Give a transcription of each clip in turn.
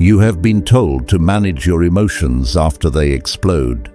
You have been told to manage your emotions after they explode.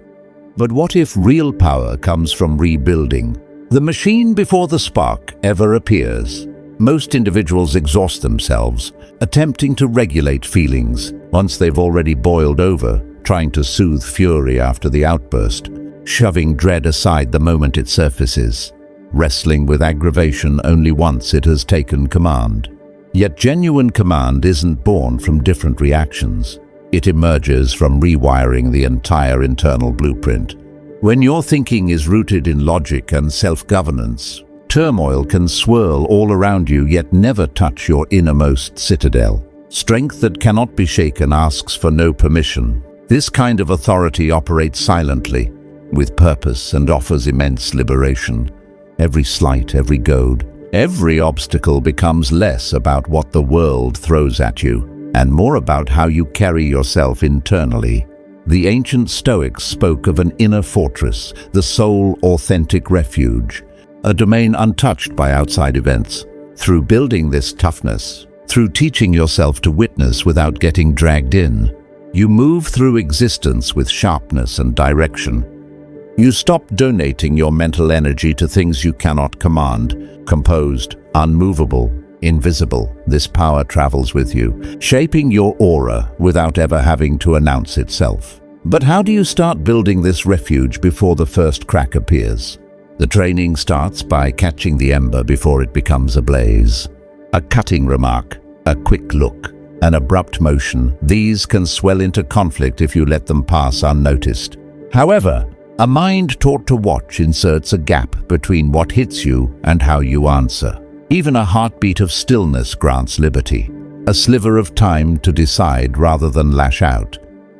But what if real power comes from rebuilding? The machine before the spark ever appears. Most individuals exhaust themselves, attempting to regulate feelings once they've already boiled over, trying to soothe fury after the outburst, shoving dread aside the moment it surfaces, wrestling with aggravation only once it has taken command. Yet genuine command isn't born from different reactions. It emerges from rewiring the entire internal blueprint. When your thinking is rooted in logic and self-governance, turmoil can swirl all around you yet never touch your innermost citadel. Strength that cannot be shaken asks for no permission. This kind of authority operates silently, with purpose, and offers immense liberation. Every slight, every goad, every obstacle becomes less about what the world throws at you, and more about how you carry yourself internally. The ancient Stoics spoke of an inner fortress, the sole authentic refuge, a domain untouched by outside events. Through building this toughness, through teaching yourself to witness without getting dragged in, you move through existence with sharpness and direction. You stop donating your mental energy to things you cannot command. Composed, unmovable, invisible, this power travels with you, shaping your aura without ever having to announce itself. But how do you start building this refuge before the first crack appears? The training starts by catching the ember before it becomes a blaze. A cutting remark, a quick look, an abrupt motion, these can swell into conflict if you let them pass unnoticed. However, a mind taught to watch inserts a gap between what hits you and how you answer. Even a heartbeat of stillness grants liberty, a sliver of time to decide rather than lash out,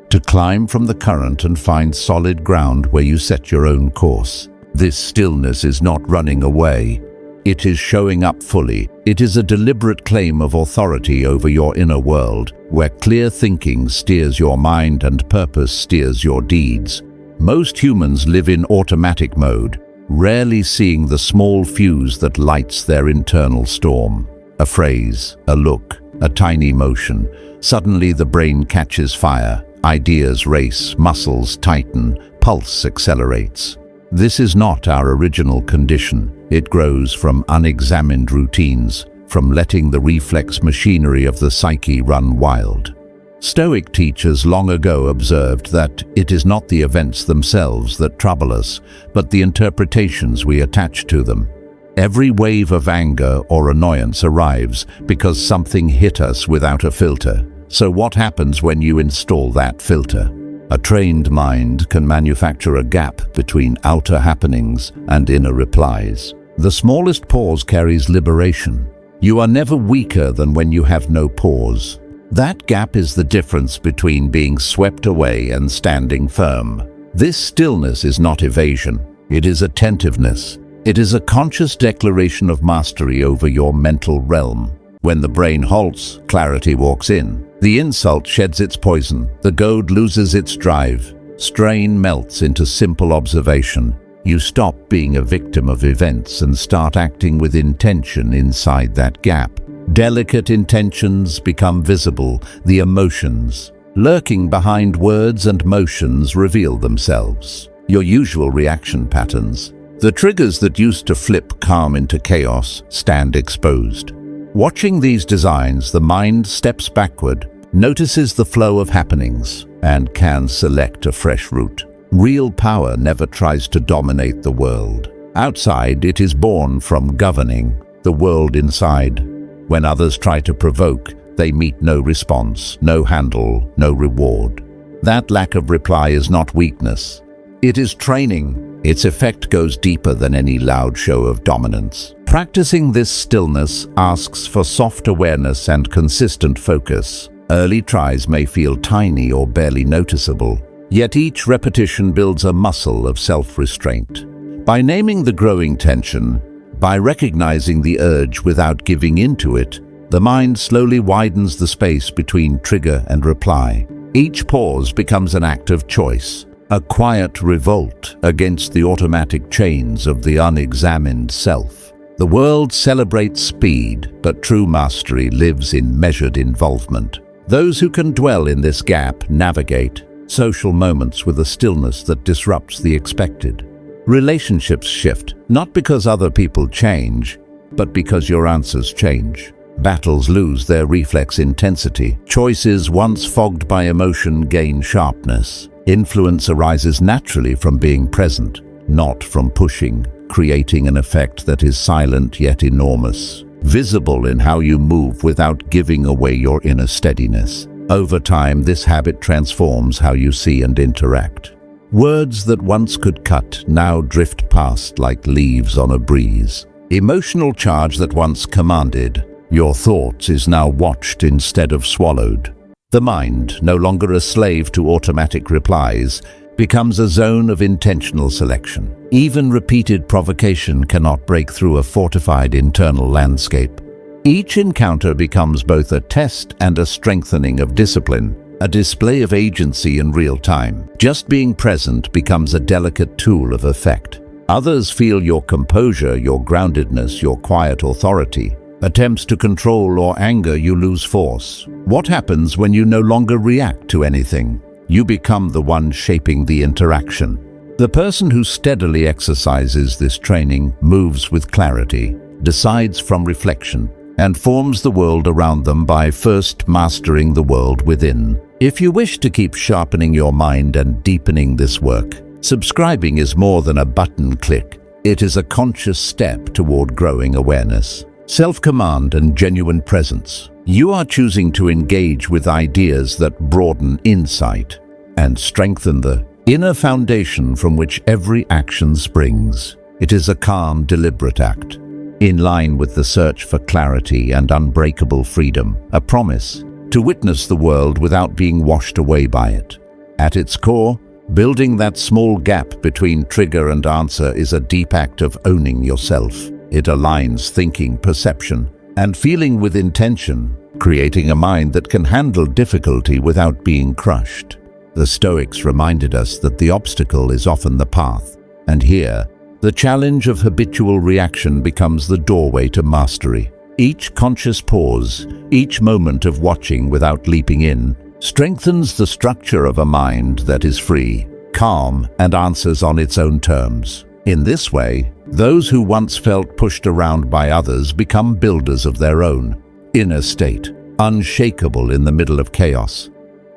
to climb from the current and find solid ground where you set your own course. This stillness is not running away. It is showing up fully. It is a deliberate claim of authority over your inner world, where clear thinking steers your mind and purpose steers your deeds. Most humans live in automatic mode, rarely seeing the small fuse that lights their internal storm. A phrase, a look, a tiny motion. Suddenly the brain catches fire. Ideas race, muscles tighten, pulse accelerates. This is not our original condition. It grows from unexamined routines, from letting the reflex machinery of the psyche run wild. Stoic teachers long ago observed that it is not the events themselves that trouble us, but the interpretations we attach to them. Every wave of anger or annoyance arrives because something hit us without a filter. So what happens when you install that filter? A trained mind can manufacture a gap between outer happenings and inner replies. The smallest pause carries liberation. You are never weaker than when you have no pause. That gap is the difference between being swept away and standing firm. This stillness is not evasion. It is attentiveness. It is a conscious declaration of mastery over your mental realm. When the brain halts, clarity walks in. The insult sheds its poison. The goad loses its drive. Strain melts into simple observation. You stop being a victim of events and start acting with intention inside that gap. Delicate intentions become visible. The emotions, lurking behind words and motions, reveal themselves. Your usual reaction patterns, the triggers that used to flip calm into chaos, stand exposed. Watching these designs, the mind steps backward, notices the flow of happenings, and can select a fresh route. Real power never tries to dominate the world. Outside, it is born from governing the world inside. When others try to provoke, they meet no response, no handle, no reward. That lack of reply is not weakness. It is training. Its effect goes deeper than any loud show of dominance. Practicing this stillness asks for soft awareness and consistent focus. Early tries may feel tiny or barely noticeable, yet each repetition builds a muscle of self-restraint. By naming the growing tension, by recognizing the urge without giving into it, the mind slowly widens the space between trigger and reply. Each pause becomes an act of choice, a quiet revolt against the automatic chains of the unexamined self. The world celebrates speed, but true mastery lives in measured involvement. Those who can dwell in this gap navigate social moments with a stillness that disrupts the expected. Relationships shift, not because other people change, but because your answers change. Battles lose their reflex intensity. Choices once fogged by emotion gain sharpness. Influence arises naturally from being present, not from pushing, creating an effect that is silent yet enormous, visible in how you move without giving away your inner steadiness. Over time, this habit transforms how you see and interact. Words that once could cut now drift past like leaves on a breeze. Emotional charge that once commanded your thoughts is now watched instead of swallowed. The mind, no longer a slave to automatic replies, becomes a zone of intentional selection. Even repeated provocation cannot break through a fortified internal landscape. Each encounter becomes both a test and a strengthening of discipline, a display of agency in real time. Just being present becomes a delicate tool of effect. Others feel your composure, your groundedness, your quiet authority. Attempts to control or anger, you lose force. What happens when you no longer react to anything? You become the one shaping the interaction. The person who steadily exercises this training moves with clarity, decides from reflection, and forms the world around them by first mastering the world within. If you wish to keep sharpening your mind and deepening this work, subscribing is more than a button click. It is a conscious step toward growing awareness, self-command, and genuine presence. You are choosing to engage with ideas that broaden insight and strengthen the inner foundation from which every action springs. It is a calm, deliberate act, in line with the search for clarity and unbreakable freedom, a promise to witness the world without being washed away by it. At its core, building that small gap between trigger and answer is a deep act of owning yourself. It aligns thinking, perception, and feeling with intention, creating a mind that can handle difficulty without being crushed. The Stoics reminded us that the obstacle is often the path, and here, the challenge of habitual reaction becomes the doorway to mastery. Each conscious pause, each moment of watching without leaping in, strengthens the structure of a mind that is free, calm, and answers on its own terms. In this way, those who once felt pushed around by others become builders of their own inner state, unshakable in the middle of chaos,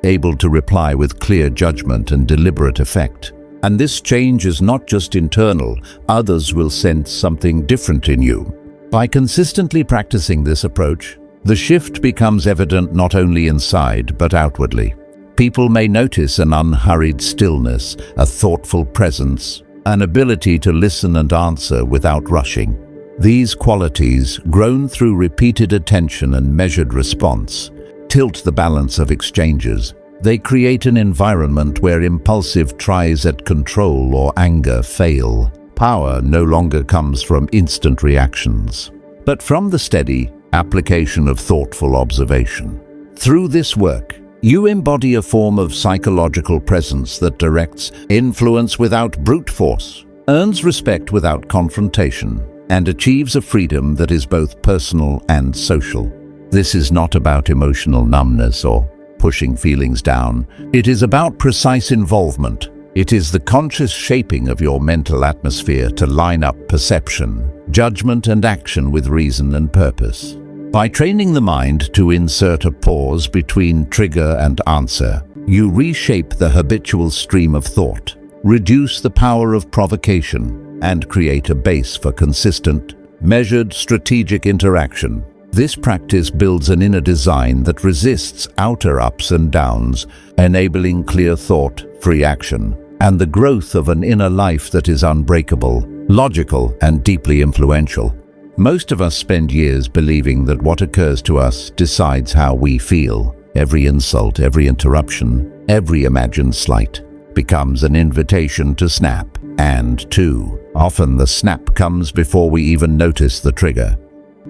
able to reply with clear judgment and deliberate effect. And this change is not just internal, others will sense something different in you. By consistently practicing this approach, the shift becomes evident not only inside but outwardly. People may notice an unhurried stillness, a thoughtful presence, an ability to listen and answer without rushing. These qualities, grown through repeated attention and measured response, tilt the balance of exchanges. They create an environment where impulsive tries at control or anger fail. Power no longer comes from instant reactions, but from the steady application of thoughtful observation. Through this work, you embody a form of psychological presence that directs influence without brute force, earns respect without confrontation, and achieves a freedom that is both personal and social. This is not about emotional numbness or pushing feelings down. It is about precise involvement. It is the conscious shaping of your mental atmosphere to line up perception, judgment, and action with reason and purpose. By training the mind to insert a pause between trigger and answer, you reshape the habitual stream of thought, reduce the power of provocation, and create a base for consistent, measured, strategic interaction. This practice builds an inner design that resists outer ups and downs, enabling clear thought, free action, and the growth of an inner life that is unbreakable, logical, and deeply influential. Most of us spend years believing that what occurs to us decides how we feel. Every insult, every interruption, every imagined slight becomes an invitation to snap. And too often the snap comes before we even notice the trigger.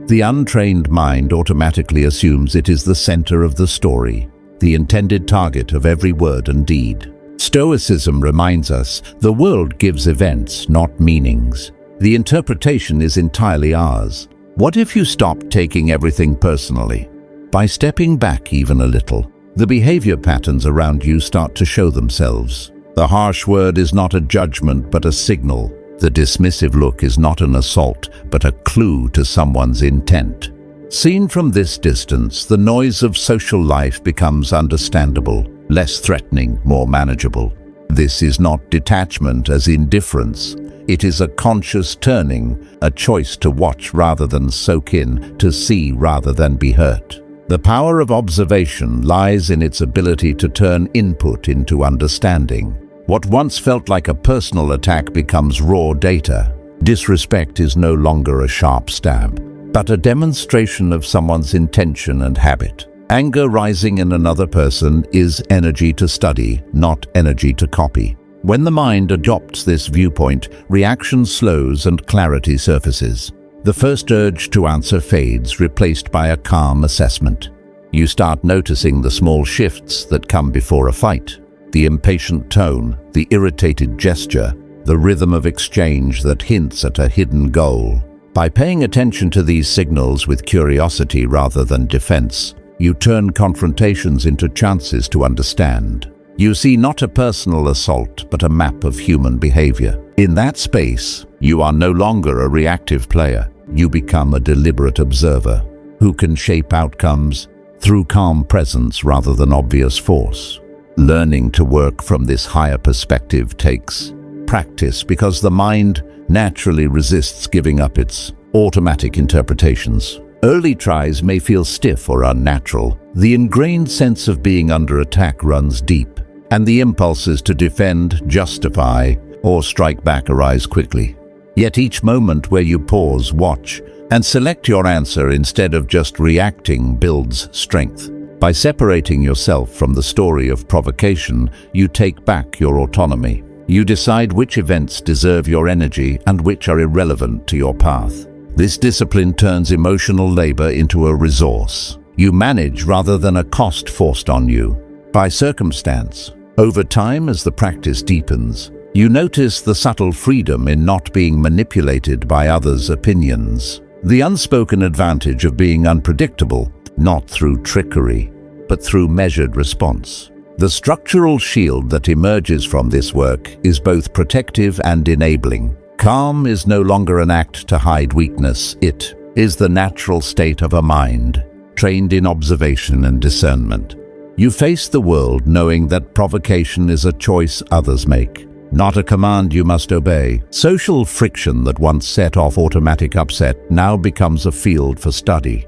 The untrained mind automatically assumes it is the center of the story, the intended target of every word and deed. Stoicism reminds us the world gives events, not meanings. The interpretation is entirely ours. What if you stop taking everything personally? By stepping back even a little, the behavior patterns around you start to show themselves. The harsh word is not a judgment but a signal. The dismissive look is not an assault but a clue to someone's intent. Seen from this distance, the noise of social life becomes understandable, less threatening, more manageable. This is not detachment as indifference. It is a conscious turning, a choice to watch rather than soak in, to see rather than be hurt. The power of observation lies in its ability to turn input into understanding. What once felt like a personal attack becomes raw data. Disrespect is no longer a sharp stab, but a demonstration of someone's intention and habit. Anger rising in another person is energy to study, not energy to copy. When the mind adopts this viewpoint, reaction slows and clarity surfaces. The first urge to answer fades, replaced by a calm assessment. You start noticing the small shifts that come before a fight. The impatient tone, the irritated gesture, the rhythm of exchange that hints at a hidden goal. By paying attention to these signals with curiosity rather than defense, you turn confrontations into chances to understand. You see not a personal assault, but a map of human behavior. In that space, you are no longer a reactive player. You become a deliberate observer who can shape outcomes through calm presence rather than obvious force. Learning to work from this higher perspective takes practice because the mind naturally resists giving up its automatic interpretations. Early tries may feel stiff or unnatural. The ingrained sense of being under attack runs deep, and the impulses to defend, justify, or strike back arise quickly. Yet each moment where you pause, watch, and select your answer instead of just reacting builds strength. By separating yourself from the story of provocation, you take back your autonomy. You decide which events deserve your energy and which are irrelevant to your path. This discipline turns emotional labor into a resource. You manage rather than a cost forced on you by circumstance. Over time, as the practice deepens, you notice the subtle freedom in not being manipulated by others' opinions. The unspoken advantage of being unpredictable, not through trickery, but through measured response. The structural shield that emerges from this work is both protective and enabling. Calm is no longer an act to hide weakness. It is the natural state of a mind, trained in observation and discernment. You face the world knowing that provocation is a choice others make, not a command you must obey. Social friction that once set off automatic upset now becomes a field for study.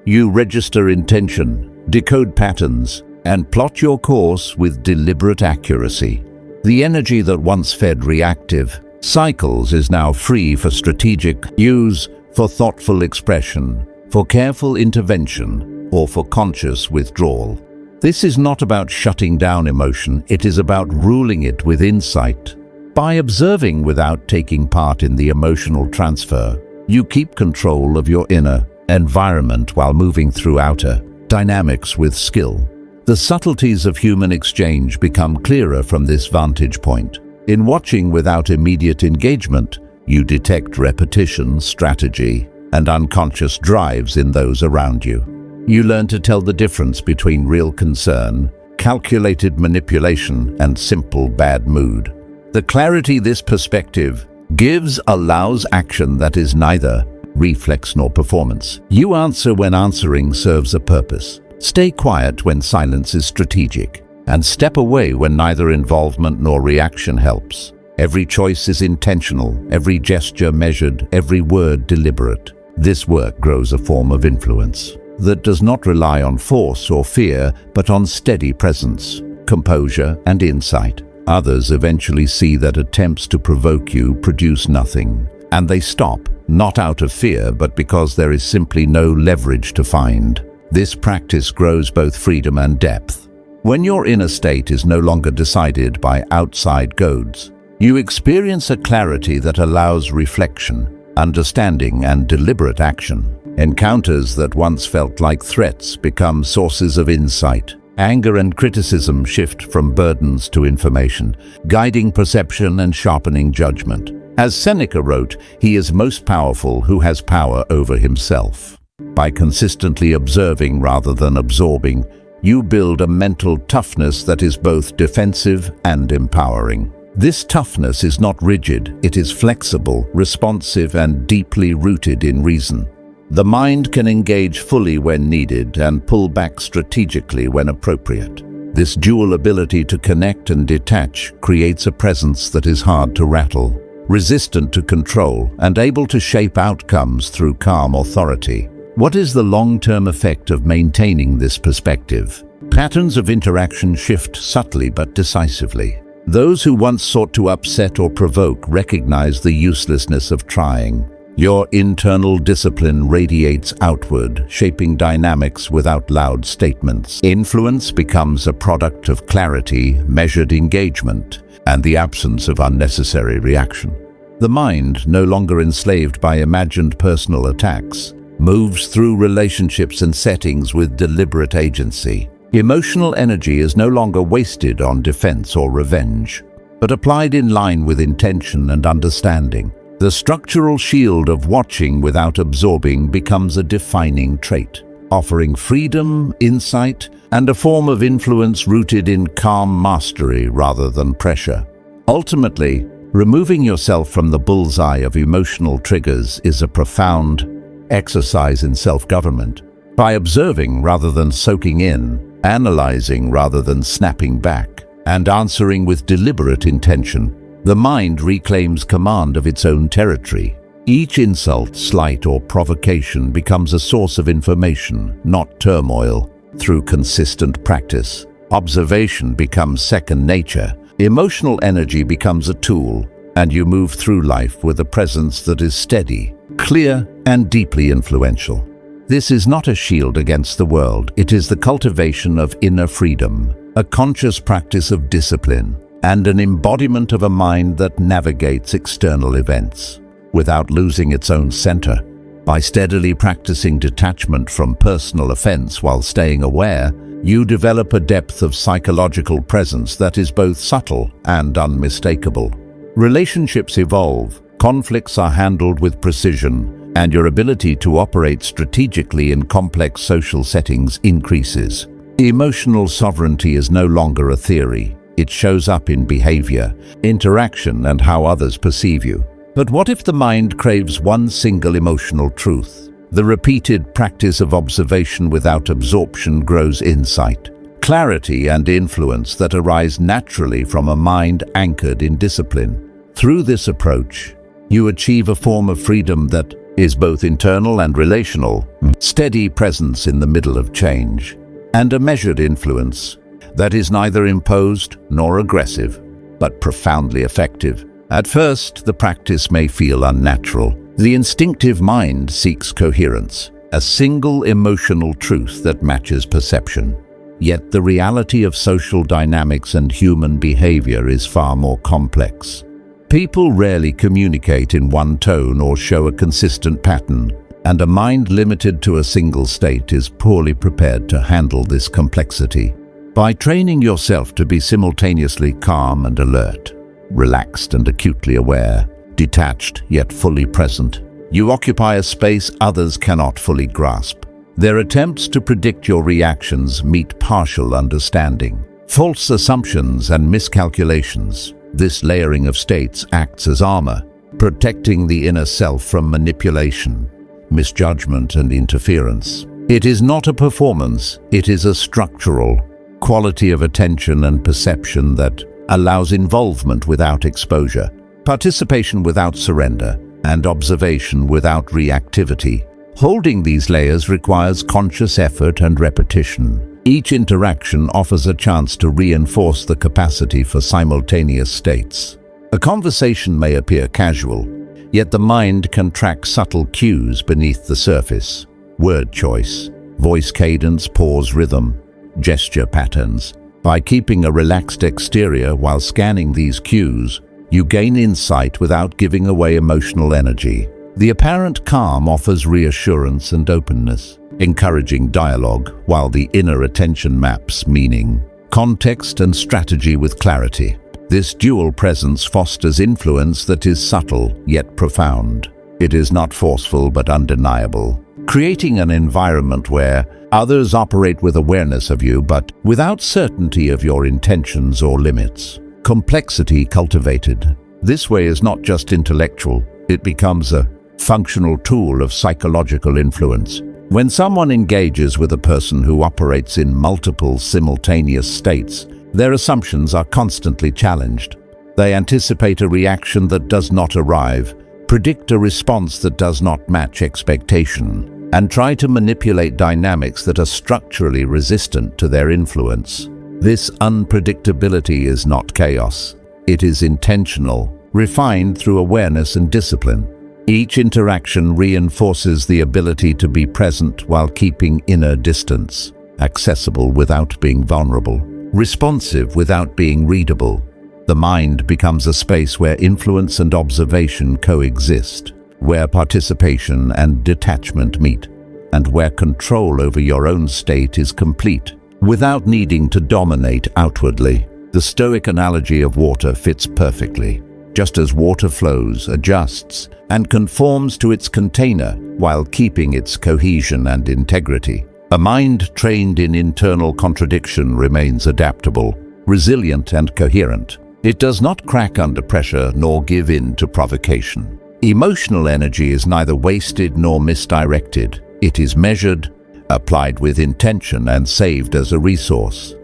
You register intention, decode patterns, and plot your course with deliberate accuracy. The energy that once fed reactive cycles is now free for strategic use, for thoughtful expression, for careful intervention, or for conscious withdrawal. This is not about shutting down emotion, it is about ruling it with insight. By observing without taking part in the emotional transfer, you keep control of your inner environment while moving through outer dynamics with skill. The subtleties of human exchange become clearer from this vantage point. In watching without immediate engagement, you detect repetition, strategy, and unconscious drives in those around you. You learn to tell the difference between real concern, calculated manipulation, and simple bad mood. The clarity this perspective gives allows action that is neither reflex nor performance. You answer when answering serves a purpose. Stay quiet when silence is strategic, and step away when neither involvement nor reaction helps. Every choice is intentional, every gesture measured, every word deliberate. This work grows a form of influence that does not rely on force or fear, but on steady presence, composure, and insight. Others eventually see that attempts to provoke you produce nothing, and they stop, not out of fear, but because there is simply no leverage to find. This practice grows both freedom and depth. When your inner state is no longer decided by outside goads, you experience a clarity that allows reflection, understanding, and deliberate action. Encounters that once felt like threats become sources of insight. Anger and criticism shift from burdens to information, guiding perception and sharpening judgment. As Seneca wrote, "He is most powerful who has power over himself." By consistently observing rather than absorbing, you build a mental toughness that is both defensive and empowering. This toughness is not rigid, it is flexible, responsive, and deeply rooted in reason. The mind can engage fully when needed and pull back strategically when appropriate. This dual ability to connect and detach creates a presence that is hard to rattle, resistant to control, and able to shape outcomes through calm authority. What is the long-term effect of maintaining this perspective? Patterns of interaction shift subtly but decisively. Those who once sought to upset or provoke recognize the uselessness of trying. Your internal discipline radiates outward, shaping dynamics without loud statements. Influence becomes a product of clarity, measured engagement, and the absence of unnecessary reaction. The mind, no longer enslaved by imagined personal attacks, moves through relationships and settings with deliberate agency. Emotional energy is no longer wasted on defense or revenge, but applied in line with intention and understanding. The structural shield of watching without absorbing becomes a defining trait, offering freedom, insight, and a form of influence rooted in calm mastery rather than pressure. Ultimately, removing yourself from the bullseye of emotional triggers is a profound exercise in self-government. By observing rather than soaking in, analyzing rather than snapping back, and answering with deliberate intention, the mind reclaims command of its own territory. Each insult, slight, or provocation becomes a source of information, not turmoil. Through consistent practice, observation becomes second nature, emotional energy becomes a tool, and you move through life with a presence that is steady, clear, and deeply influential. This is not a shield against the world, it is the cultivation of inner freedom, a conscious practice of discipline, and an embodiment of a mind that navigates external events without losing its own center. By steadily practicing detachment from personal offense while staying aware, you develop a depth of psychological presence that is both subtle and unmistakable. Relationships evolve, conflicts are handled with precision, and your ability to operate strategically in complex social settings increases. Emotional sovereignty is no longer a theory. It shows up in behavior, interaction, and how others perceive you. But what if the mind craves one single emotional truth? The repeated practice of observation without absorption grows insight, clarity, and influence that arise naturally from a mind anchored in discipline. Through this approach, you achieve a form of freedom that is both internal and relational, steady presence in the middle of change, and a measured influence that is neither imposed nor aggressive, but profoundly effective. At first, the practice may feel unnatural. The instinctive mind seeks coherence, a single emotional truth that matches perception. Yet the reality of social dynamics and human behavior is far more complex. People rarely communicate in one tone or show a consistent pattern, and a mind limited to a single state is poorly prepared to handle this complexity. By training yourself to be simultaneously calm and alert, relaxed and acutely aware, detached yet fully present, you occupy a space others cannot fully grasp. Their attempts to predict your reactions meet partial understanding. False assumptions and miscalculations. This layering of states acts as armor, protecting the inner self from manipulation, misjudgment, and interference. It is not a performance, it is a structural quality of attention and perception that allows involvement without exposure, participation without surrender, and observation without reactivity. Holding these layers requires conscious effort and repetition. Each interaction offers a chance to reinforce the capacity for simultaneous states. A conversation may appear casual, yet the mind can track subtle cues beneath the surface. Word choice, voice cadence, pause rhythm, gesture patterns. By keeping a relaxed exterior while scanning these cues, you gain insight without giving away emotional energy. The apparent calm offers reassurance and openness, encouraging dialogue, while the inner attention maps meaning, context, and strategy with clarity. This dual presence fosters influence that is subtle yet profound. It is not forceful but undeniable, creating an environment where others operate with awareness of you but without certainty of your intentions or limits. Complexity cultivated. This way is not just intellectual, it becomes a functional tool of psychological influence. When someone engages with a person who operates in multiple simultaneous states, their assumptions are constantly challenged. They anticipate a reaction that does not arrive, predict a response that does not match expectation, and try to manipulate dynamics that are structurally resistant to their influence. This unpredictability is not chaos. It is intentional, refined through awareness and discipline. Each interaction reinforces the ability to be present while keeping inner distance, accessible without being vulnerable, responsive without being readable. The mind becomes a space where influence and observation coexist, where participation and detachment meet, and where control over your own state is complete, without needing to dominate outwardly. The Stoic analogy of water fits perfectly. Just as water flows, adjusts, and conforms to its container while keeping its cohesion and integrity, a mind trained in internal contradiction remains adaptable, resilient, and coherent. It does not crack under pressure nor give in to provocation. Emotional energy is neither wasted nor misdirected. It is measured, applied with intention, and saved as a resource.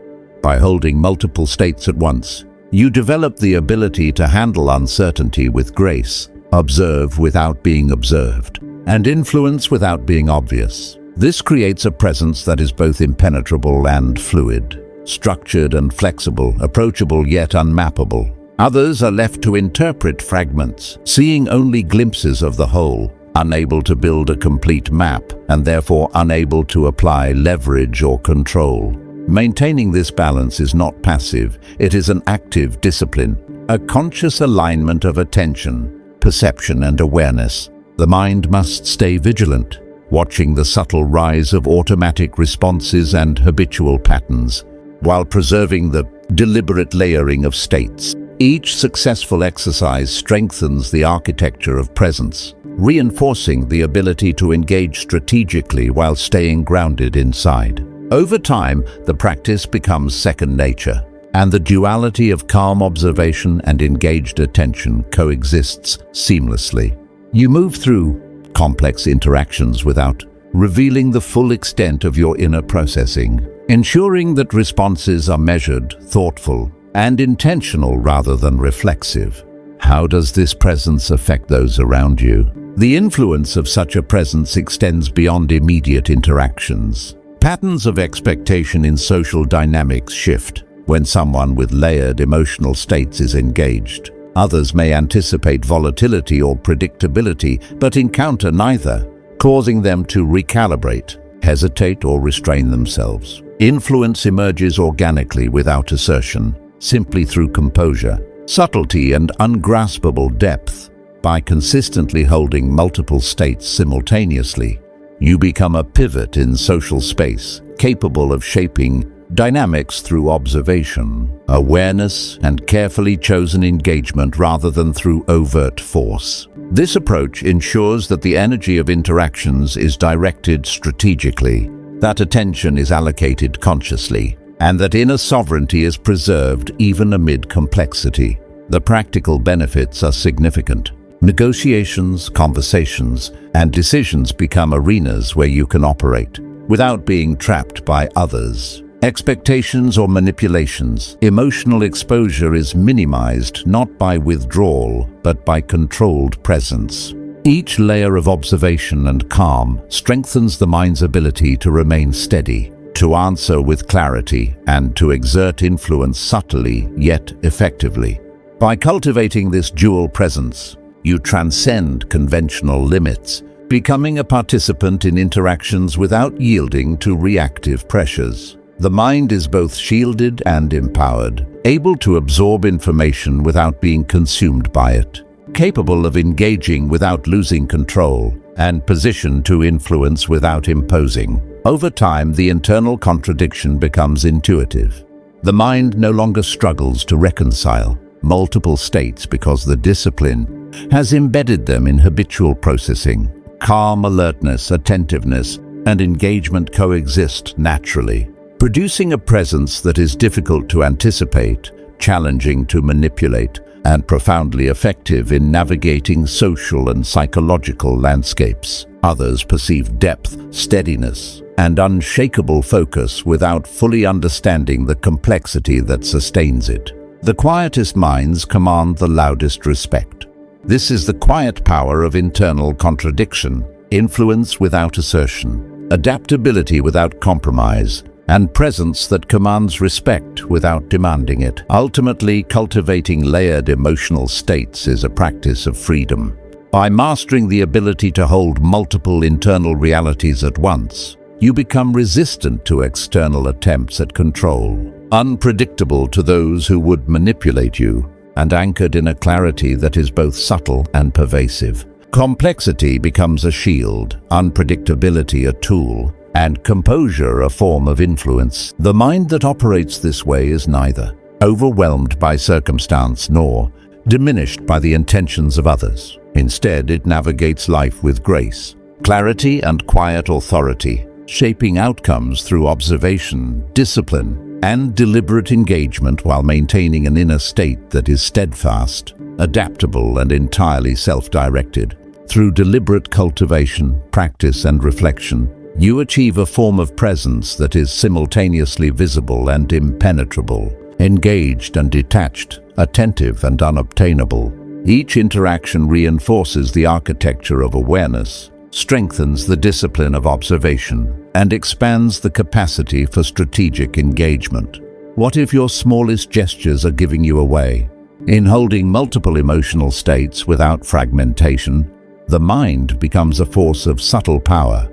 By holding multiple states at once, you develop the ability to handle uncertainty with grace, observe without being observed, and influence without being obvious. This creates a presence that is both impenetrable and fluid, structured and flexible, approachable yet unmappable. Others are left to interpret fragments, seeing only glimpses of the whole, unable to build a complete map, and therefore unable to apply leverage or control. Maintaining this balance is not passive, it is an active discipline, a conscious alignment of attention, perception, and awareness. The mind must stay vigilant, watching the subtle rise of automatic responses and habitual patterns, while preserving the deliberate layering of states. Each successful exercise strengthens the architecture of presence, reinforcing the ability to engage strategically while staying grounded inside. Over time, the practice becomes second nature, and the duality of calm observation and engaged attention coexists seamlessly. You move through complex interactions without revealing the full extent of your inner processing, ensuring that responses are measured, thoughtful, and intentional rather than reflexive. How does this presence affect those around you? The influence of such a presence extends beyond immediate interactions. Patterns of expectation in social dynamics shift when someone with layered emotional states is engaged. Others may anticipate volatility or predictability, but encounter neither, causing them to recalibrate, hesitate, or restrain themselves. Influence emerges organically without assertion, simply through composure, subtlety, and ungraspable depth. By consistently holding multiple states simultaneously, you become a pivot in social space, capable of shaping dynamics through observation, awareness, and carefully chosen engagement rather than through overt force. This approach ensures that the energy of interactions is directed strategically, that attention is allocated consciously, and that inner sovereignty is preserved even amid complexity. The practical benefits are significant. Negotiations, conversations, and decisions become arenas where you can operate without being trapped by others' expectations or manipulations. Emotional exposure is minimized not by withdrawal, but by controlled presence. Each layer of observation and calm strengthens the mind's ability to remain steady, to answer with clarity, and to exert influence subtly yet effectively. By cultivating this dual presence, you transcend conventional limits, becoming a participant in interactions without yielding to reactive pressures. The mind is both shielded and empowered, able to absorb information without being consumed by it, capable of engaging without losing control, and positioned to influence without imposing. Over time, the internal contradiction becomes intuitive. The mind no longer struggles to reconcile multiple states because the discipline has embedded them in habitual processing, calm alertness, attentiveness, and engagement coexist naturally, producing a presence that is difficult to anticipate, challenging to manipulate, and profoundly effective in navigating social and psychological landscapes. Others perceive depth, steadiness, and unshakable focus without fully understanding the complexity that sustains it. The quietest minds command the loudest respect. This is the quiet power of internal contradiction, influence without assertion, adaptability without compromise, and presence that commands respect without demanding it. Ultimately, cultivating layered emotional states is a practice of freedom. By mastering the ability to hold multiple internal realities at once, you become resistant to external attempts at control, unpredictable to those who would manipulate you, and anchored in a clarity that is both subtle and pervasive. Complexity becomes a shield, unpredictability a tool, and composure a form of influence. The mind that operates this way is neither overwhelmed by circumstance nor diminished by the intentions of others. Instead, it navigates life with grace, clarity, and quiet authority, shaping outcomes through observation, discipline, and deliberate engagement while maintaining an inner state that is steadfast, adaptable, and entirely self-directed. Through deliberate cultivation, practice, and reflection, you achieve a form of presence that is simultaneously visible and impenetrable, engaged and detached, attentive and unobtainable. Each interaction reinforces the architecture of awareness, strengthens the discipline of observation, and expands the capacity for strategic engagement. What if your smallest gestures are giving you away? In holding multiple emotional states without fragmentation, the mind becomes a force of subtle power,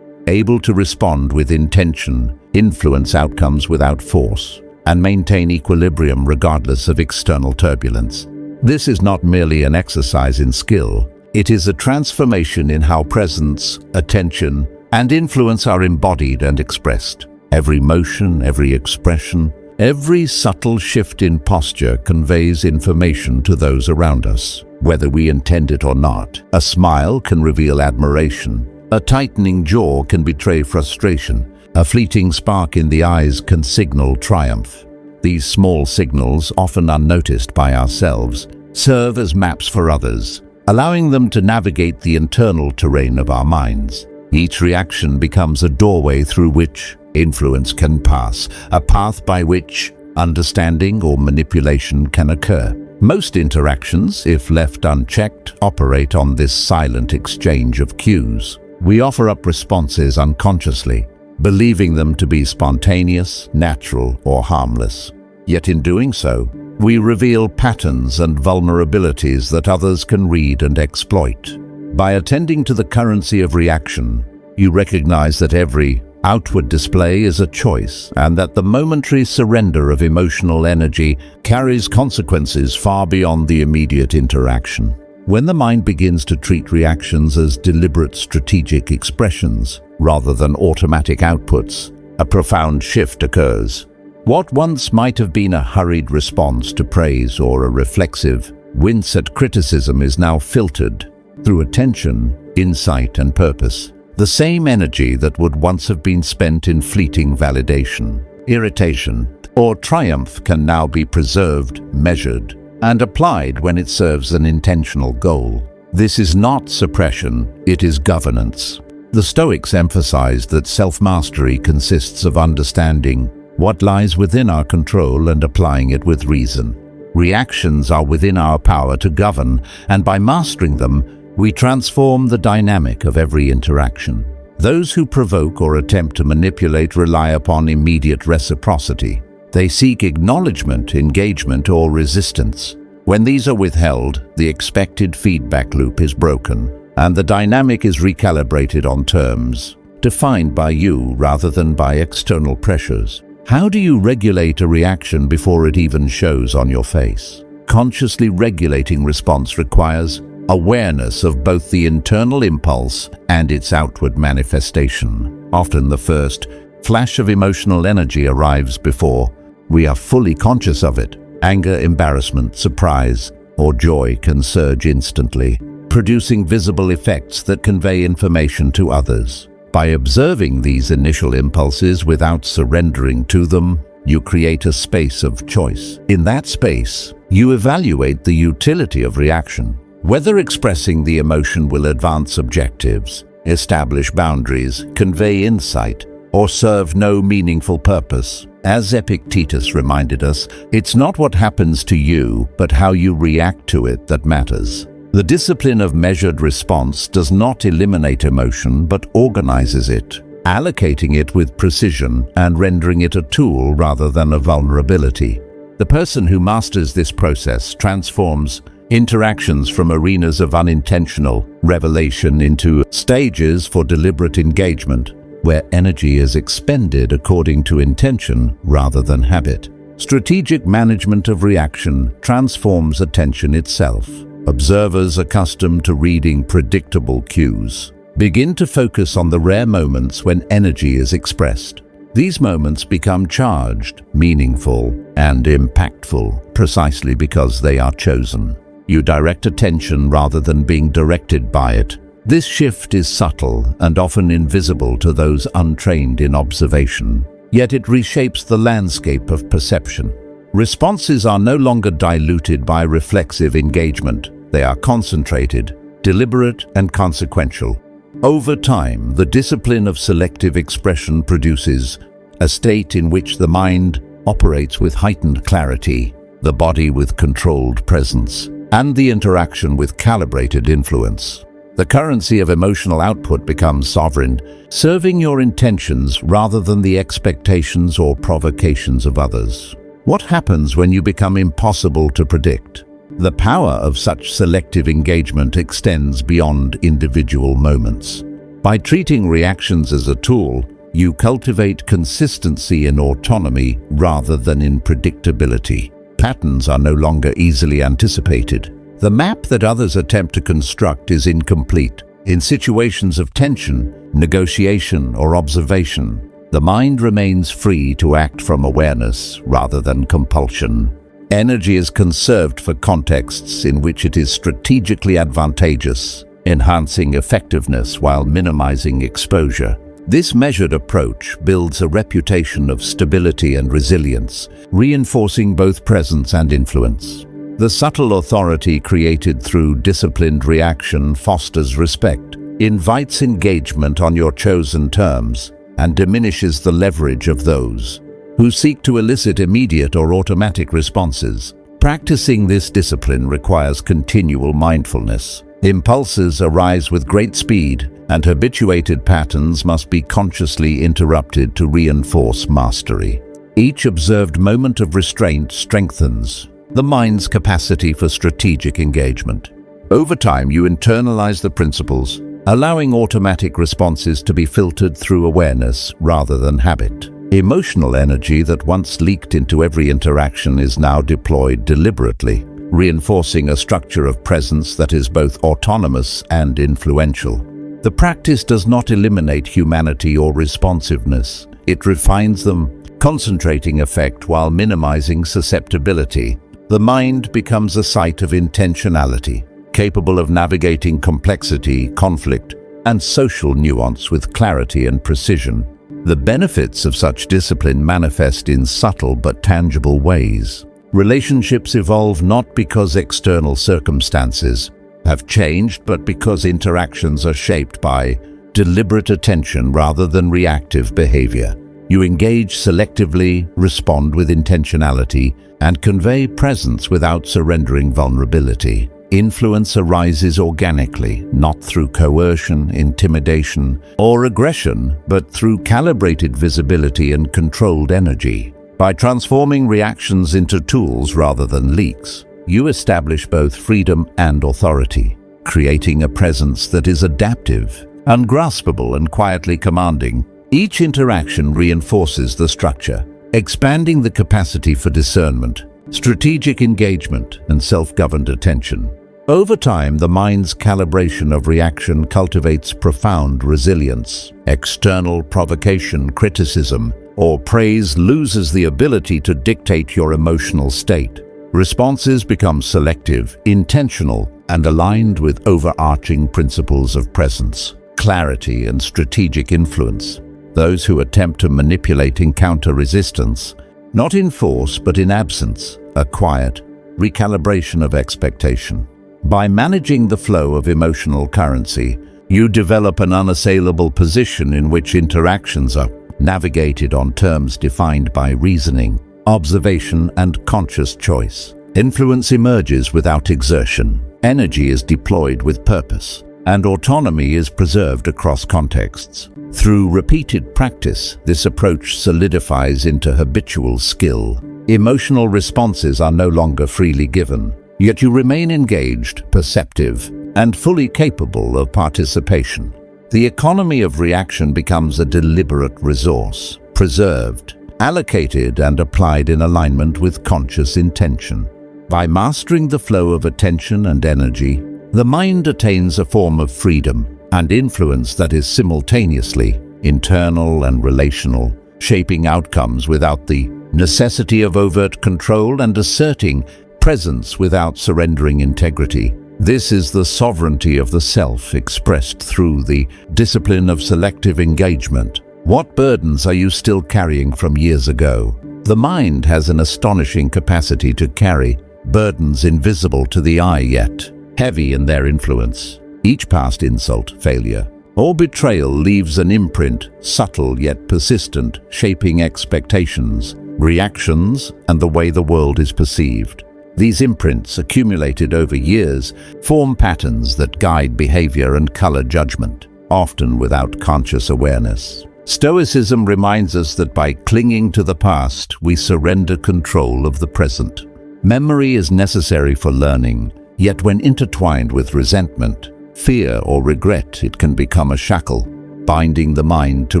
able to respond with intention, influence outcomes without force, and maintain equilibrium regardless of external turbulence. This is not merely an exercise in skill, it is a transformation in how presence, attention, and influence are embodied and expressed. Every motion, every expression, every subtle shift in posture conveys information to those around us, whether we intend it or not. A smile can reveal admiration. A tightening jaw can betray frustration. A fleeting spark in the eyes can signal triumph. These small signals, often unnoticed by ourselves, serve as maps for others, allowing them to navigate the internal terrain of our minds. Each reaction becomes a doorway through which influence can pass, a path by which understanding or manipulation can occur. Most interactions, if left unchecked, operate on this silent exchange of cues. We offer up responses unconsciously, believing them to be spontaneous, natural, or harmless. Yet in doing so, we reveal patterns and vulnerabilities that others can read and exploit. By attending to the currency of reaction, you recognize that every outward display is a choice, and that the momentary surrender of emotional energy carries consequences far beyond the immediate interaction. When the mind begins to treat reactions as deliberate strategic expressions rather than automatic outputs, a profound shift occurs. What once might have been a hurried response to praise or a reflexive wince at criticism is now filtered through attention, insight, and purpose. The same energy that would once have been spent in fleeting validation, irritation, or triumph can now be preserved, measured, and applied when it serves an intentional goal. This is not suppression, it is governance. The Stoics emphasized that self-mastery consists of understanding what lies within our control and applying it with reason. Reactions are within our power to govern, and by mastering them, we transform the dynamic of every interaction. Those who provoke or attempt to manipulate rely upon immediate reciprocity. They seek acknowledgement, engagement, or resistance. When these are withheld, the expected feedback loop is broken, and the dynamic is recalibrated on terms defined by you rather than by external pressures. How do you regulate a reaction before it even shows on your face? Consciously regulating response requires awareness of both the internal impulse and its outward manifestation. Often the first flash of emotional energy arrives before we are fully conscious of it. Anger, embarrassment, surprise, or joy can surge instantly. producing visible effects that convey information to others. By observing these initial impulses without surrendering to them, you create a space of choice. In that space, you evaluate the utility of reaction, whether expressing the emotion will advance objectives, establish boundaries, convey insight, or serve no meaningful purpose. As Epictetus reminded us, it's not what happens to you, but how you react to it that matters. The discipline of measured response does not eliminate emotion, but organizes it, allocating it with precision and rendering it a tool rather than a vulnerability. The person who masters this process transforms interactions from arenas of unintentional revelation into stages for deliberate engagement, where energy is expended according to intention rather than habit. Strategic management of reaction transforms attention itself. Observers accustomed to reading predictable cues begin to focus on the rare moments when energy is expressed. These moments become charged, meaningful, and impactful precisely because they are chosen. You direct attention rather than being directed by it. This shift is subtle and often invisible to those untrained in observation, yet it reshapes the landscape of perception. Responses are no longer diluted by reflexive engagement. They are concentrated, deliberate, and consequential. Over time, the discipline of selective expression produces a state in which the mind operates with heightened clarity, the body with controlled presence, and the interaction with calibrated influence. The currency of emotional output becomes sovereign, serving your intentions rather than the expectations or provocations of others. What happens when you become impossible to predict? The power of such selective engagement extends beyond individual moments. By treating reactions as a tool, you cultivate consistency in autonomy rather than in predictability. Patterns are no longer easily anticipated. The map that others attempt to construct is incomplete. In situations of tension, negotiation, or observation, the mind remains free to act from awareness rather than compulsion. Energy is conserved for contexts in which it is strategically advantageous, enhancing effectiveness while minimizing exposure. This measured approach builds a reputation of stability and resilience, reinforcing both presence and influence. The subtle authority created through disciplined reaction fosters respect, invites engagement on your chosen terms, and diminishes the leverage of those who seek to elicit immediate or automatic responses. Practicing this discipline requires continual mindfulness. Impulses arise with great speed, and habituated patterns must be consciously interrupted to reinforce mastery. Each observed moment of restraint strengthens the mind's capacity for strategic engagement. Over time, you internalize the principles, allowing automatic responses to be filtered through awareness rather than habit. Emotional energy that once leaked into every interaction is now deployed deliberately, reinforcing a structure of presence that is both autonomous and influential. The practice does not eliminate humanity or responsiveness. It refines them, concentrating effect while minimizing susceptibility. The mind becomes a site of intentionality, capable of navigating complexity, conflict, and social nuance with clarity and precision. The benefits of such discipline manifest in subtle but tangible ways. Relationships evolve not because external circumstances have changed, but because interactions are shaped by deliberate attention rather than reactive behavior. You engage selectively, respond with intentionality, and convey presence without surrendering vulnerability. Influence arises organically, not through coercion, intimidation, or aggression, but through calibrated visibility and controlled energy. By transforming reactions into tools rather than leaks, you establish both freedom and authority, creating a presence that is adaptive, ungraspable, and quietly commanding. Each interaction reinforces the structure, expanding the capacity for discernment, strategic engagement, and self-governed attention. Over time, the mind's calibration of reaction cultivates profound resilience. External provocation, criticism, or praise loses the ability to dictate your emotional state. Responses become selective, intentional, and aligned with overarching principles of presence, clarity, and strategic influence. Those who attempt to manipulate encounter resistance, not in force but in absence, a quiet recalibration of expectation. By managing the flow of emotional currency, you develop an unassailable position in which interactions are navigated on terms defined by reasoning, observation, and conscious choice. Influence emerges without exertion, energy is deployed with purpose, and autonomy is preserved across contexts. Through repeated practice, this approach solidifies into habitual skill. Emotional responses are no longer freely given, yet you remain engaged, perceptive, and fully capable of participation. The economy of reaction becomes a deliberate resource, preserved, allocated, and applied in alignment with conscious intention. By mastering the flow of attention and energy, the mind attains a form of freedom and influence that is simultaneously internal and relational, shaping outcomes without the necessity of overt control and asserting presence without surrendering integrity. This is the sovereignty of the self expressed through the discipline of selective engagement. What burdens are you still carrying from years ago? The mind has an astonishing capacity to carry burdens invisible to the eye yet heavy in their influence. Each past insult, failure, or betrayal leaves an imprint, subtle yet persistent, shaping expectations, reactions, and the way the world is perceived. These imprints, accumulated over years, form patterns that guide behavior and color judgment, often without conscious awareness. Stoicism reminds us that by clinging to the past, we surrender control of the present. Memory is necessary for learning, yet when intertwined with resentment, fear, or regret, it can become a shackle, binding the mind to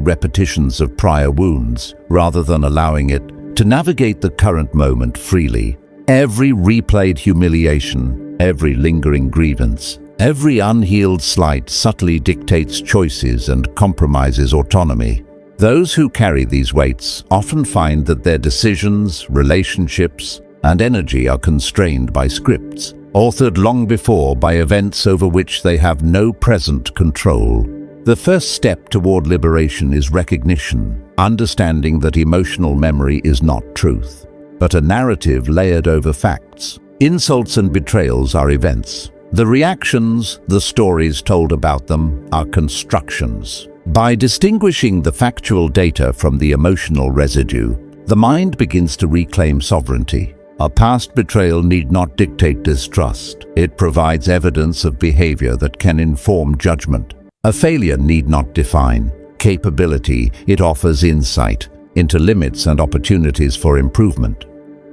repetitions of prior wounds rather than allowing it to navigate the current moment freely. Every replayed humiliation, every lingering grievance, every unhealed slight subtly dictates choices and compromises autonomy. Those who carry these weights often find that their decisions, relationships, and energy are constrained by scripts, authored long before by events over which they have no present control. The first step toward liberation is recognition, understanding that emotional memory is not truth, but a narrative layered over facts. Insults and betrayals are events. The reactions, the stories told about them, are constructions. By distinguishing the factual data from the emotional residue, the mind begins to reclaim sovereignty. A past betrayal need not dictate distrust. It provides evidence of behavior that can inform judgment. A failure need not define capability. It offers insight into limits and opportunities for improvement.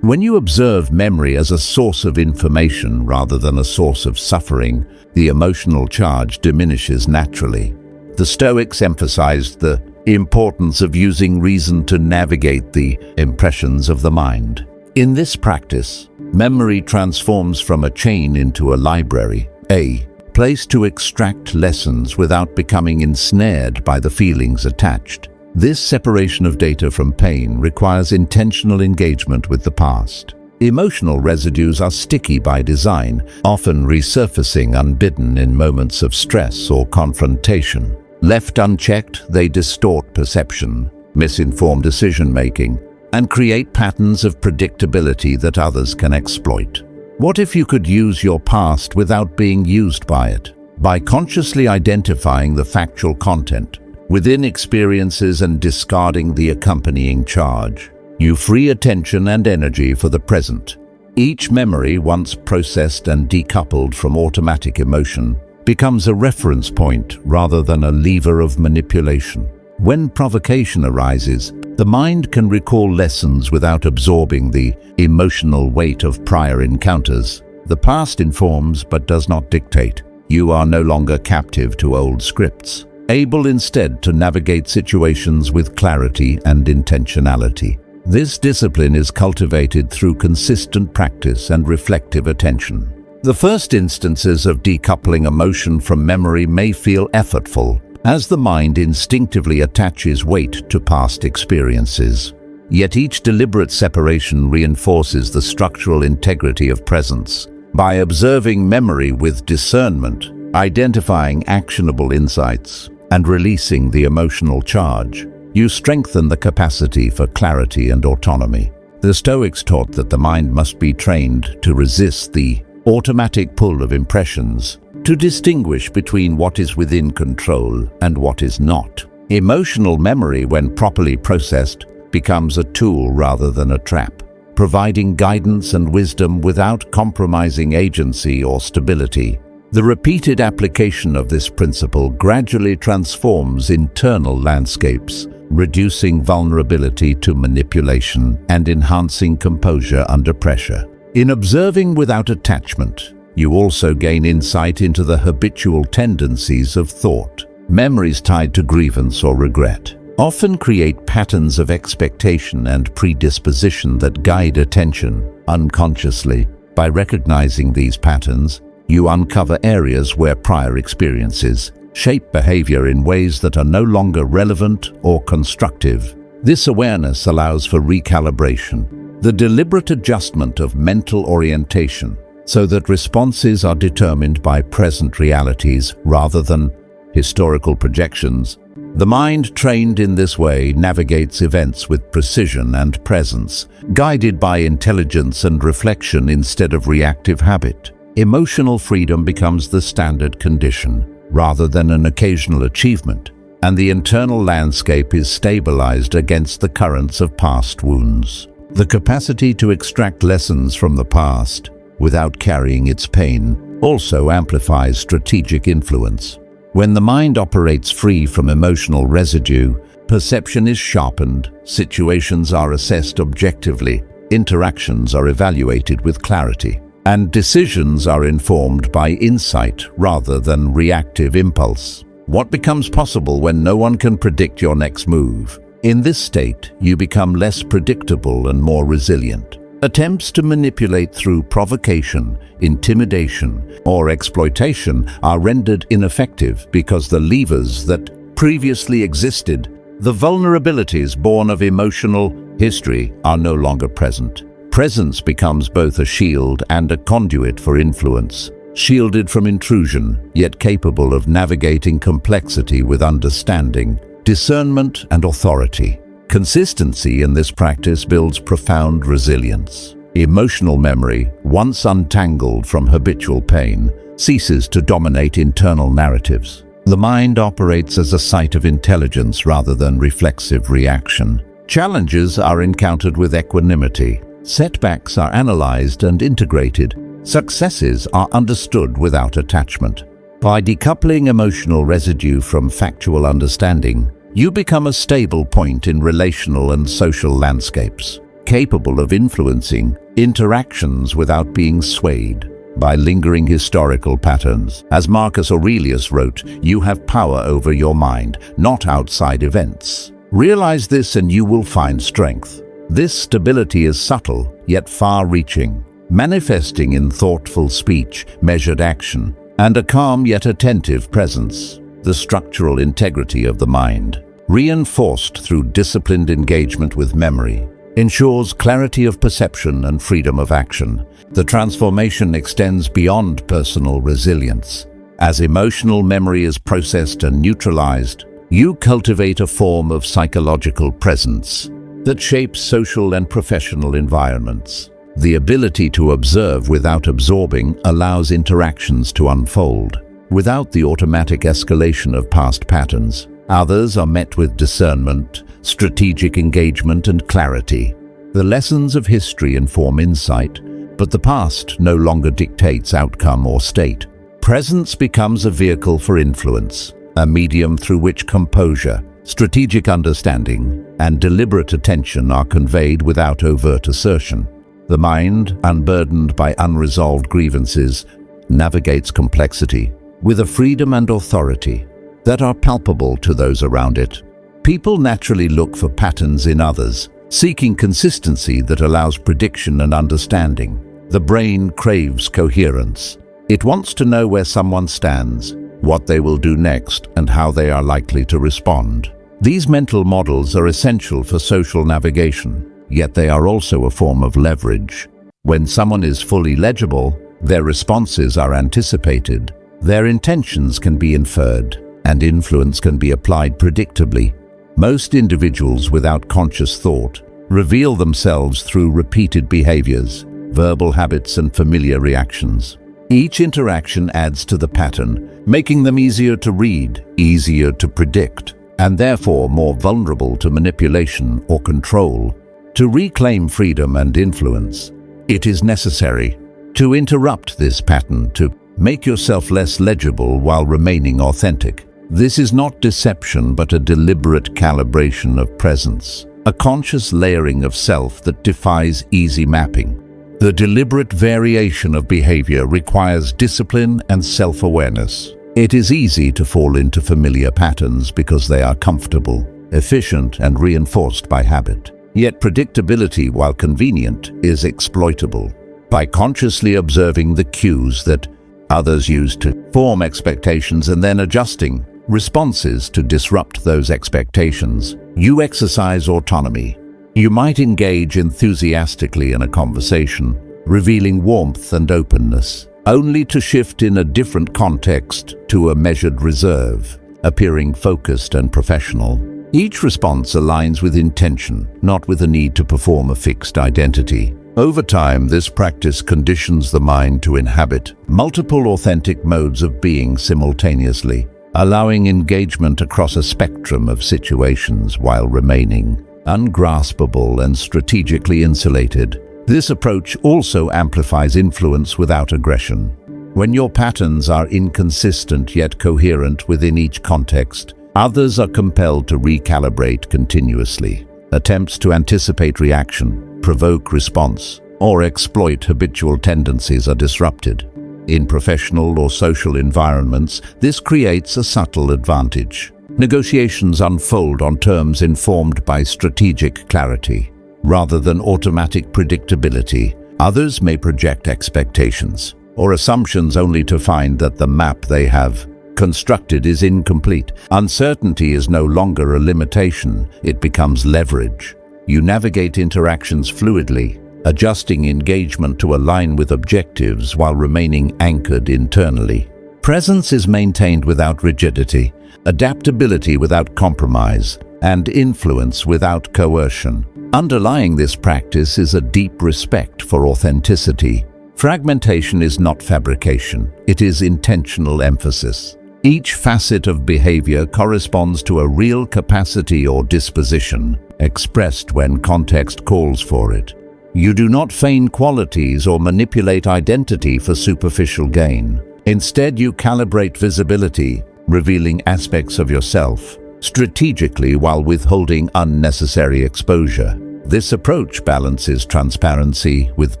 When you observe memory as a source of information rather than a source of suffering, the emotional charge diminishes naturally. The Stoics emphasized the importance of using reason to navigate the impressions of the mind. In this practice, memory transforms from a chain into a library, a place to extract lessons without becoming ensnared by the feelings attached. This separation of data from pain requires intentional engagement with the past. Emotional residues are sticky by design, often resurfacing unbidden in moments of stress or confrontation. Left unchecked, they distort perception, misinform decision-making, and create patterns of predictability that others can exploit. What if you could use your past without being used by it? By consciously identifying the factual content within experiences and discarding the accompanying charge, you free attention and energy for the present. Each memory, once processed and decoupled from automatic emotion, becomes a reference point rather than a lever of manipulation. When provocation arises, the mind can recall lessons without absorbing the emotional weight of prior encounters. The past informs but does not dictate. You are no longer captive to old scripts, able instead to navigate situations with clarity and intentionality. This discipline is cultivated through consistent practice and reflective attention. The first instances of decoupling emotion from memory may feel effortful, as the mind instinctively attaches weight to past experiences. Yet each deliberate separation reinforces the structural integrity of presence. By observing memory with discernment, identifying actionable insights, and releasing the emotional charge, you strengthen the capacity for clarity and autonomy. The Stoics taught that the mind must be trained to resist the automatic pull of impressions, to distinguish between what is within control and what is not. Emotional memory, when properly processed, becomes a tool rather than a trap, providing guidance and wisdom without compromising agency or stability. The repeated application of this principle gradually transforms internal landscapes, reducing vulnerability to manipulation and enhancing composure under pressure. In observing without attachment, you also gain insight into the habitual tendencies of thought. Memories tied to grievance or regret often create patterns of expectation and predisposition that guide attention unconsciously. By recognizing these patterns, you uncover areas where prior experiences shape behavior in ways that are no longer relevant or constructive. This awareness allows for recalibration, the deliberate adjustment of mental orientation, so that responses are determined by present realities rather than historical projections. The mind trained in this way navigates events with precision and presence, guided by intelligence and reflection instead of reactive habit. Emotional freedom becomes the standard condition, rather than an occasional achievement, and the internal landscape is stabilized against the currents of past wounds. The capacity to extract lessons from the past, without carrying its pain, also amplifies strategic influence. When the mind operates free from emotional residue, perception is sharpened, situations are assessed objectively, interactions are evaluated with clarity, and decisions are informed by insight rather than reactive impulse. What becomes possible when no one can predict your next move? In this state, you become less predictable and more resilient. Attempts to manipulate through provocation, intimidation, or exploitation are rendered ineffective because the levers that previously existed, the vulnerabilities born of emotional history, are no longer present. Presence becomes both a shield and a conduit for influence, shielded from intrusion, yet capable of navigating complexity with understanding, discernment, and authority. Consistency in this practice builds profound resilience. Emotional memory, once untangled from habitual pain, ceases to dominate internal narratives. The mind operates as a site of intelligence rather than reflexive reaction. Challenges are encountered with equanimity. Setbacks are analyzed and integrated. Successes are understood without attachment. By decoupling emotional residue from factual understanding, you become a stable point in relational and social landscapes, capable of influencing interactions without being swayed by lingering historical patterns. As Marcus Aurelius wrote, you have power over your mind, not outside events. Realize this and you will find strength. This stability is subtle, yet far-reaching, manifesting in thoughtful speech, measured action, and a calm yet attentive presence. The structural integrity of the mind, reinforced through disciplined engagement with memory, ensures clarity of perception and freedom of action. The transformation extends beyond personal resilience. As emotional memory is processed and neutralized, you cultivate a form of psychological presence that shapes social and professional environments. The ability to observe without absorbing allows interactions to unfold, without the automatic escalation of past patterns. Others are met with discernment, strategic engagement, and clarity. The lessons of history inform insight, but the past no longer dictates outcome or state. Presence becomes a vehicle for influence, a medium through which composure, strategic understanding, and deliberate attention are conveyed without overt assertion. The mind, unburdened by unresolved grievances, navigates complexity with a freedom and authority that are palpable to those around it. People naturally look for patterns in others, seeking consistency that allows prediction and understanding. The brain craves coherence. It wants to know where someone stands, what they will do next, and how they are likely to respond. These mental models are essential for social navigation, yet they are also a form of leverage. When someone is fully legible, Their responses are anticipated, their intentions can be inferred, and influence can be applied predictably. Most individuals without conscious thought reveal themselves through repeated behaviors, verbal habits, and familiar reactions. Each interaction adds to the pattern, making them easier to read, easier to predict, and therefore more vulnerable to manipulation or control. To reclaim freedom and influence, it is necessary to interrupt this pattern, to make yourself less legible while remaining authentic. This is not deception, but a deliberate calibration of presence, a conscious layering of self that defies easy mapping. The deliberate variation of behavior requires discipline and self-awareness. It is easy to fall into familiar patterns because they are comfortable, efficient, and reinforced by habit. Yet predictability, while convenient, is exploitable. By consciously observing the cues that others use to form expectations and then adjusting responses to disrupt those expectations, you exercise autonomy. You might engage enthusiastically in a conversation, revealing warmth and openness, only to shift in a different context to a measured reserve, appearing focused and professional. Each response aligns with intention, not with the need to perform a fixed identity. Over time, this practice conditions the mind to inhabit multiple authentic modes of being simultaneously, allowing engagement across a spectrum of situations while remaining ungraspable and strategically insulated. This approach also amplifies influence without aggression. When your patterns are inconsistent yet coherent within each context, others are compelled to recalibrate continuously. Attempts to anticipate reaction, provoke response, or exploit habitual tendencies are disrupted. In professional or social environments, this creates a subtle advantage. Negotiations unfold on terms informed by strategic clarity, rather than automatic predictability. Others may project expectations or assumptions only to find that the map they have constructed is incomplete. Uncertainty is no longer a limitation, it becomes leverage. You navigate interactions fluidly, adjusting engagement to align with objectives while remaining anchored internally. Presence is maintained without rigidity, adaptability without compromise, and influence without coercion. Underlying this practice is a deep respect for authenticity. Fragmentation is not fabrication, it is intentional emphasis. Each facet of behavior corresponds to a real capacity or disposition, expressed when context calls for it. You do not feign qualities or manipulate identity for superficial gain. Instead, you calibrate visibility, revealing aspects of yourself strategically while withholding unnecessary exposure. This approach balances transparency with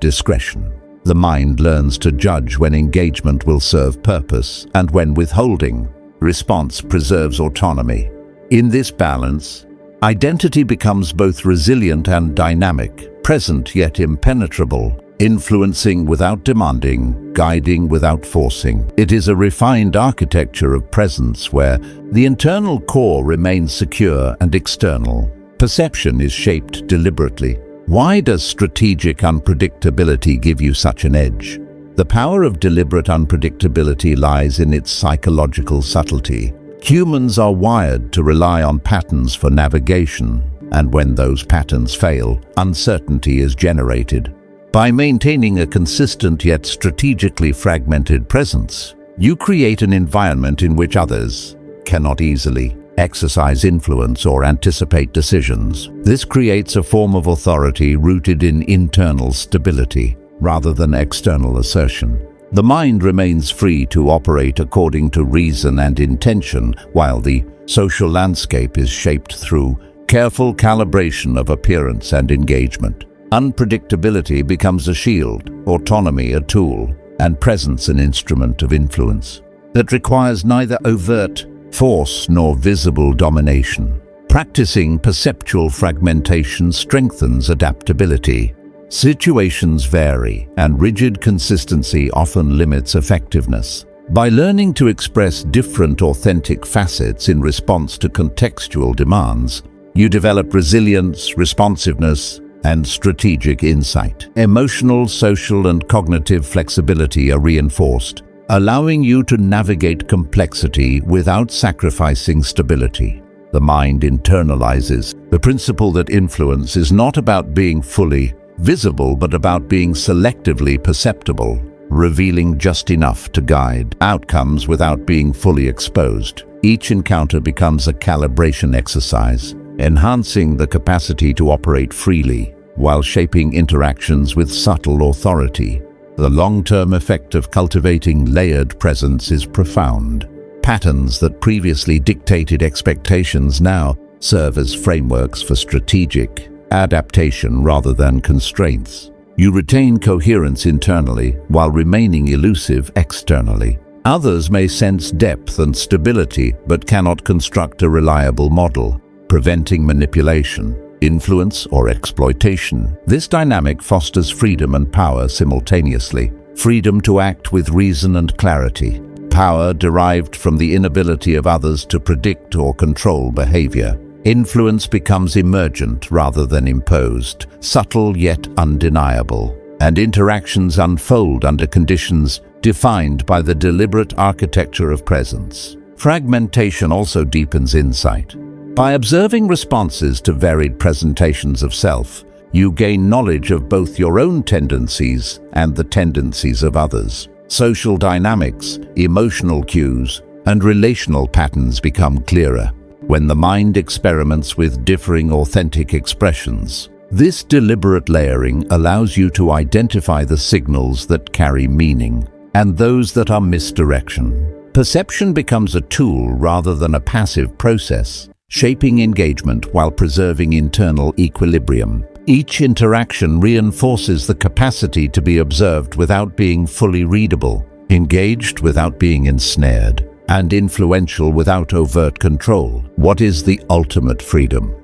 discretion. The mind learns to judge when engagement will serve purpose and when withholding response preserves autonomy. In this balance, identity becomes both resilient and dynamic, present yet impenetrable, influencing without demanding, guiding without forcing. It is a refined architecture of presence where the internal core remains secure and external perception is shaped deliberately. Why does strategic unpredictability give you such an edge? The power of deliberate unpredictability lies in its psychological subtlety. Humans are wired to rely on patterns for navigation, and when those patterns fail, uncertainty is generated. By maintaining a consistent yet strategically fragmented presence, you create an environment in which others cannot easily exercise influence or anticipate decisions. This creates a form of authority rooted in internal stability rather than external assertion. The mind remains free to operate according to reason and intention, while the social landscape is shaped through careful calibration of appearance and engagement. Unpredictability becomes a shield, autonomy a tool, and presence an instrument of influence that requires neither overt force nor visible domination. Practicing perceptual fragmentation strengthens adaptability. Situations vary, and rigid consistency often limits effectiveness. By learning to express different authentic facets in response to contextual demands, you develop resilience, responsiveness, and strategic insight. Emotional, social, and cognitive flexibility are reinforced, allowing you to navigate complexity without sacrificing stability. The mind internalizes the principle that influence is not about being fully visible but about being selectively perceptible, revealing just enough to guide outcomes without being fully exposed. Each encounter becomes a calibration exercise, enhancing the capacity to operate freely while shaping interactions with subtle authority. The long-term effect of cultivating layered presence is profound. Patterns that previously dictated expectations now serve as frameworks for strategic adaptation rather than constraints. You retain coherence internally while remaining elusive externally. Others may sense depth and stability but cannot construct a reliable model, preventing manipulation, influence, or exploitation. This dynamic fosters freedom and power simultaneously. Freedom to act with reason and clarity. Power derived from the inability of others to predict or control behavior. Influence becomes emergent rather than imposed, subtle yet undeniable, and interactions unfold under conditions defined by the deliberate architecture of presence. Fragmentation also deepens insight. By observing responses to varied presentations of self, you gain knowledge of both your own tendencies and the tendencies of others. Social dynamics, emotional cues, and relational patterns become clearer when the mind experiments with differing authentic expressions. This deliberate layering allows you to identify the signals that carry meaning and those that are misdirection. Perception becomes a tool rather than a passive process, shaping engagement while preserving internal equilibrium. Each interaction reinforces the capacity to be observed without being fully readable, engaged without being ensnared, and influential without overt control. What is the ultimate freedom?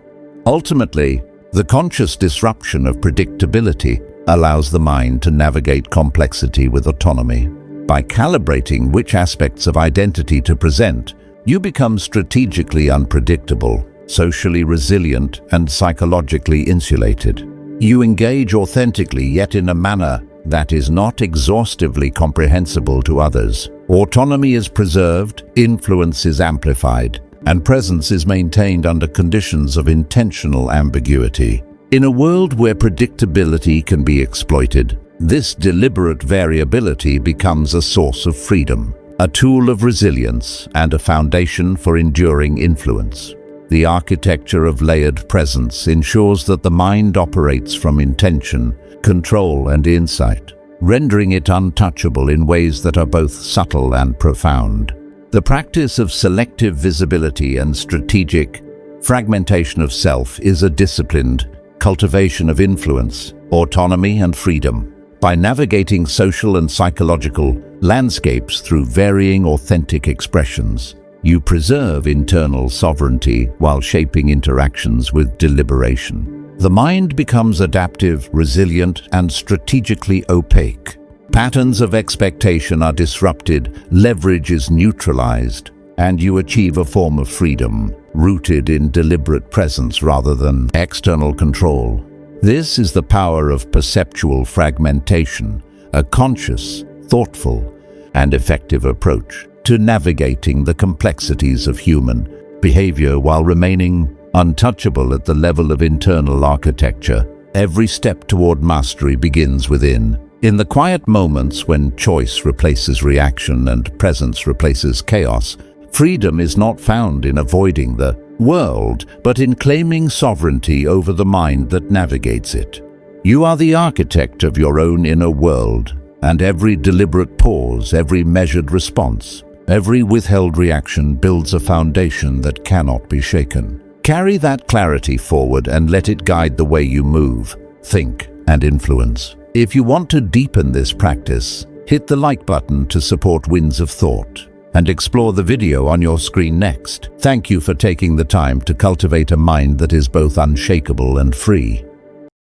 Ultimately, the conscious disruption of predictability allows the mind to navigate complexity with autonomy. By calibrating which aspects of identity to present, you become strategically unpredictable, socially resilient, and psychologically insulated. You engage authentically, yet in a manner that is not exhaustively comprehensible to others. Autonomy is preserved, influence is amplified, and presence is maintained under conditions of intentional ambiguity. In a world where predictability can be exploited, this deliberate variability becomes a source of freedom, a tool of resilience, and a foundation for enduring influence. The architecture of layered presence ensures that the mind operates from intention, control, and insight, rendering it untouchable in ways that are both subtle and profound. The practice of selective visibility and strategic fragmentation of self is a disciplined cultivation of influence, autonomy, and freedom. By navigating social and psychological landscapes through varying authentic expressions, you preserve internal sovereignty while shaping interactions with deliberation. The mind becomes adaptive, resilient, and strategically opaque. Patterns of expectation are disrupted, leverage is neutralized, and you achieve a form of freedom, rooted in deliberate presence rather than external control. This is the power of perceptual fragmentation, a conscious, thoughtful, and effective approach to navigating the complexities of human behavior while remaining untouchable at the level of internal architecture. Every step toward mastery begins within. In the quiet moments when choice replaces reaction and presence replaces chaos, freedom is not found in avoiding the world, but in claiming sovereignty over the mind that navigates it. You are the architect of your own inner world, and every deliberate pause, every measured response, every withheld reaction builds a foundation that cannot be shaken. Carry that clarity forward and let it guide the way you move, think, and influence. If you want to deepen this practice, hit the like button to support Winds of Thought and explore the video on your screen next. Thank you for taking the time to cultivate a mind that is both unshakable and free.